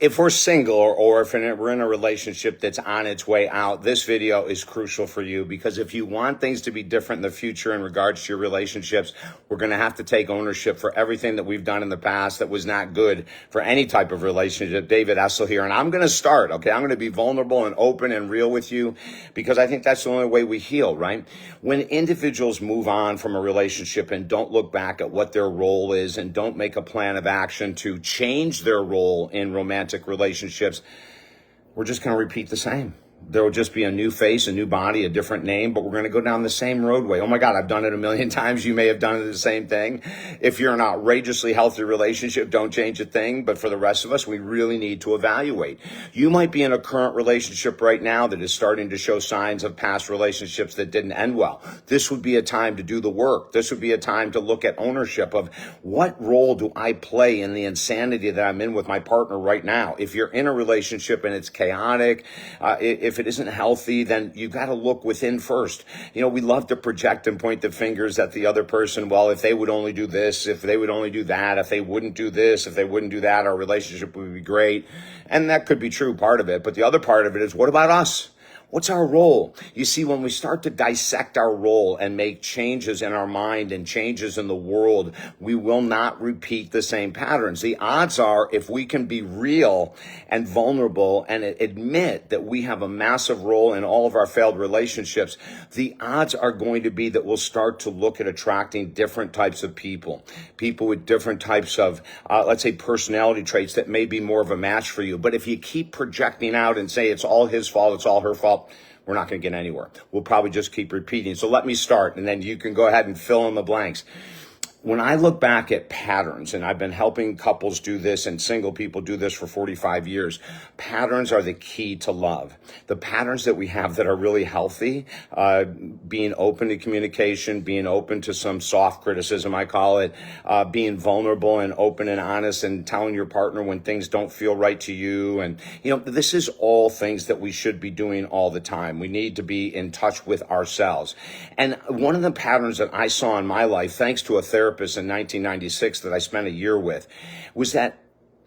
If we're single or if we're in a relationship that's on its way out, this video is crucial for you, because if you want things to be different in the future in regards to your relationships, we're going to have to take ownership for everything that we've done in the past that was not good for any type of relationship. David Essel here, and I'm going to start, okay? I'm going to be vulnerable and open and real with you, because I think that's the only way we heal, right? When individuals move on from a relationship and don't look back at what their role is and don't make a plan of action to change their role in romantic relationships, we're just going to repeat the same. There will just be a new face, a new body, a different name, but we're going to go down the same roadway. Oh my God, I've done it a million times. You may have done it the same thing. If you're in an outrageously healthy relationship, don't change a thing. But for the rest of us, we really need to evaluate. You might be in a current relationship right now that is starting to show signs of past relationships that didn't end well. This would be a time to do the work. This would be a time to look at ownership of what role do I play in the insanity that I'm in with my partner right now. If you're in a relationship and it's chaotic, if it isn't healthy, then you got to look within first. You know, we love to project and point the fingers at the other person. Well, if they would only do this, if they would only do that, if they wouldn't do this, if they wouldn't do that, our relationship would be great. And that could be true, part of it. But the other part of it is, what about us? What's our role? You see, when we start to dissect our role and make changes in our mind and changes in the world, we will not repeat the same patterns. The odds are, if we can be real and vulnerable and admit that we have a massive role in all of our failed relationships, the odds are going to be that we'll start to look at attracting different types of people with different types of, let's say, personality traits that may be more of a match for you. But if you keep projecting out and say it's all his fault, it's all her fault, we're not going to get anywhere. We'll probably just keep repeating. So let me start, and then you can go ahead and fill in the blanks. When I look back at patterns, and I've been helping couples do this and single people do this for 45 years, patterns are the key to love. The patterns that we have that are really healthy, being open to communication, being open to some soft criticism, I call it, being vulnerable and open and honest and telling your partner when things don't feel right to you. And, you know, this is all things that we should be doing all the time. We need to be in touch with ourselves. And one of the patterns that I saw in my life, thanks to a therapist in 1996 that I spent a year with, was that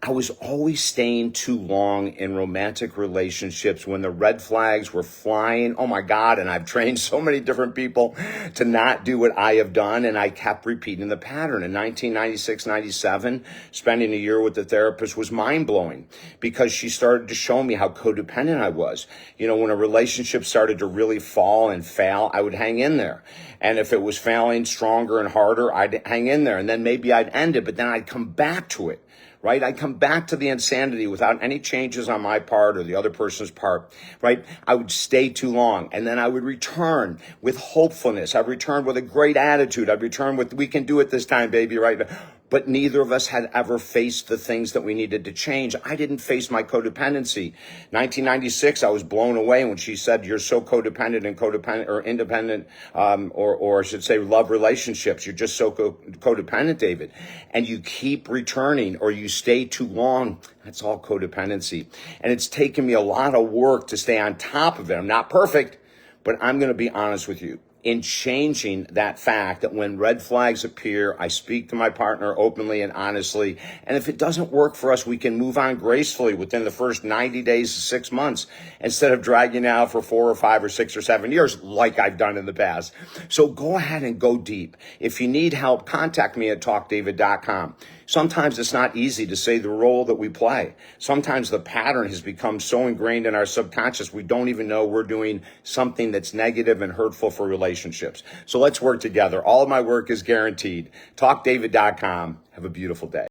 I was always staying too long in romantic relationships when the red flags were flying. Oh my God. And I've trained so many different people to not do what I have done. And I kept repeating the pattern. In 1996, 97, spending a year with the therapist was mind blowing, because she started to show me how codependent I was. You know, when a relationship started to really fall and fail, I would hang in there. And if it was failing stronger and harder, I'd hang in there. And then maybe I'd end it, but then I'd come back to it. Right? I come back to the insanity without any changes on my part or the other person's part, right? I would stay too long, and then I would return with hopefulness. I'd return with a great attitude. I'd return with, we can do it this time, baby, right? But neither of us had ever faced the things that we needed to change. I didn't face my codependency. 1996, I was blown away when she said, you're so codependent and independent, or I should say love relationships. You're just so codependent, David. And you keep returning, or you stay too long. That's all codependency. And it's taken me a lot of work to stay on top of it. I'm not perfect, but I'm going to be honest with you. In changing that fact that when red flags appear, I speak to my partner openly and honestly. And if it doesn't work for us, we can move on gracefully within the first 90 days to 6 months, instead of dragging out for 4 or 5 or 6 or 7 years like I've done in the past. So go ahead and go deep. If you need help, contact me at talkdavid.com. Sometimes it's not easy to say the role that we play. Sometimes the pattern has become so ingrained in our subconscious, we don't even know we're doing something that's negative and hurtful for relationships. So let's work together. All of my work is guaranteed. Talkdavid.com. Have a beautiful day.